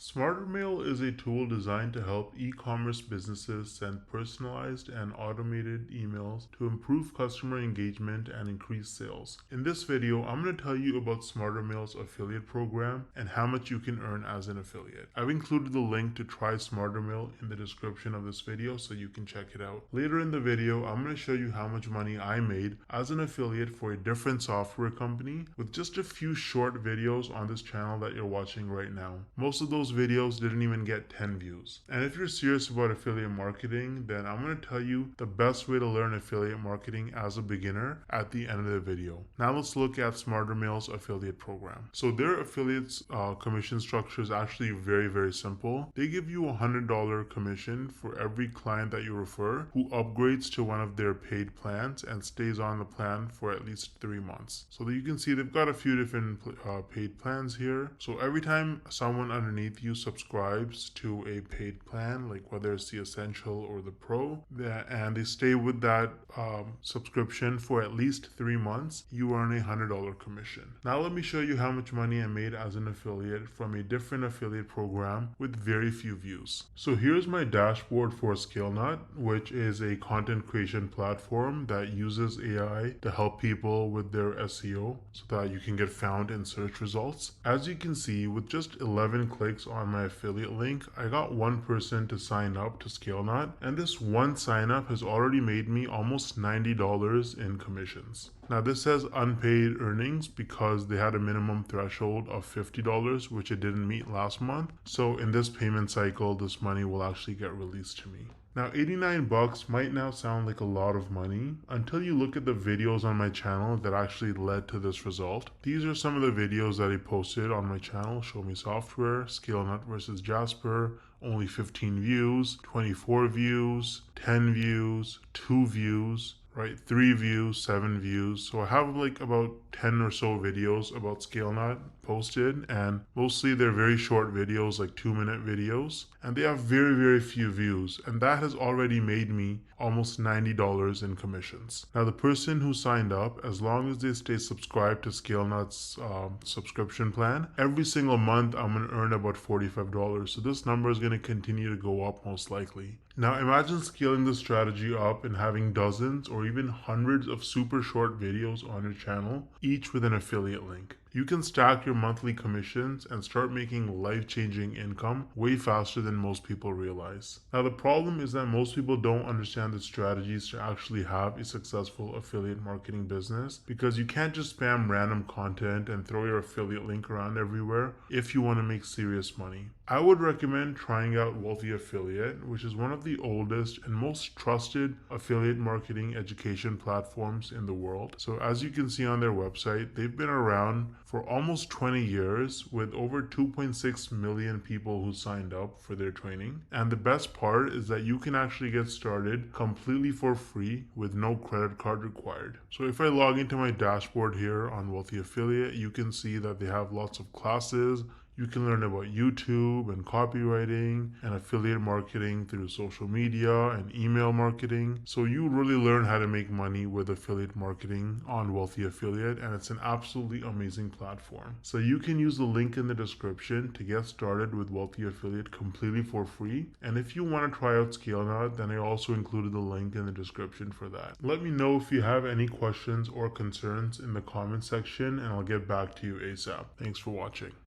Smartrmail is a tool designed to help e-commerce businesses send personalized and automated emails to improve customer engagement and increase sales. In this video, I'm going to tell you about Smartrmail's affiliate program and how much you can earn as an affiliate. I've included the link to try Smartrmail in the description of this video so you can check it out. Later in the video, I'm going to show you how much money I made as an affiliate for a different software company with just a few short videos on this channel that you're watching right now. Most of those videos didn't even get 10 views. And if you're serious about affiliate marketing, then I'm going to tell you the best way to learn affiliate marketing as a beginner at the end of the video. Now let's look at Smartrmail's affiliate program. So their affiliates commission structure is actually very simple. They give you $100 commission for every client that you refer who upgrades to one of their paid plans and stays on the plan for at least 3 months. So that you can see they've got a few different paid plans here. So every time someone underneath you subscribes to a paid plan, like whether it's the Essential or the Pro, and they stay with that subscription for at least 3 months, you earn a $100 commission. Now let me show you how much money I made as an affiliate from a different affiliate program with very few views. So here's my dashboard for ScaleNut, which is a content creation platform that uses AI to help people with their SEO so that you can get found in search results. As you can see, with just 11 clicks on my affiliate link, I got one person to sign up to ScaleNut, and this one sign up has already made me almost $90 in commissions. Now this says unpaid earnings because they had a minimum threshold of $50, which it didn't meet last month. So in this payment cycle, this money will actually get released to me. Now $89 might now sound like a lot of money until you look at the videos on my channel that actually led to this result. These are some of the videos that I posted on my channel: Show Me Software, ScaleNut versus Jasper, only 15 views, 24 views, 10 views, 2 views, right? 3 views, 7 views. So I have like about 10 or so videos about ScaleNut posted, and mostly they're very short videos, like 2-minute videos, and they have very few views, and that has already made me almost $90 in commissions. Now the person who signed up, as long as they stay subscribed to ScaleNut's subscription plan, every single month I'm going to earn about $45. So this number is going to continue to go up most likely. Now imagine scaling this strategy up and having dozens or even hundreds of super short videos on your channel, each with an affiliate link. You can stack your monthly commissions and start making life-changing income way faster than most people realize. Now the problem is that most people don't understand the strategies to actually have a successful affiliate marketing business, because you can't just spam random content and throw your affiliate link around everywhere if you want to make serious money. I would recommend trying out Wealthy Affiliate, which is one of the oldest and most trusted affiliate marketing education platforms in the world. So as you can see on their website, they've been around for almost 20 years with over 2.6 million people who signed up for their training. And the best part is that you can actually get started completely for free with no credit card required. So if I log into my dashboard here on Wealthy Affiliate, you can see that they have lots of classes. You can learn about YouTube and copywriting and affiliate marketing through social media and email marketing. So you really learn how to make money with affiliate marketing on Wealthy Affiliate, and it's an absolutely amazing platform. So you can use the link in the description to get started with Wealthy Affiliate completely for free. And if you want to try out ScaleNut, then I also included the link in the description for that. Let me know if you have any questions or concerns in the comment section, and I'll get back to you ASAP. Thanks for watching.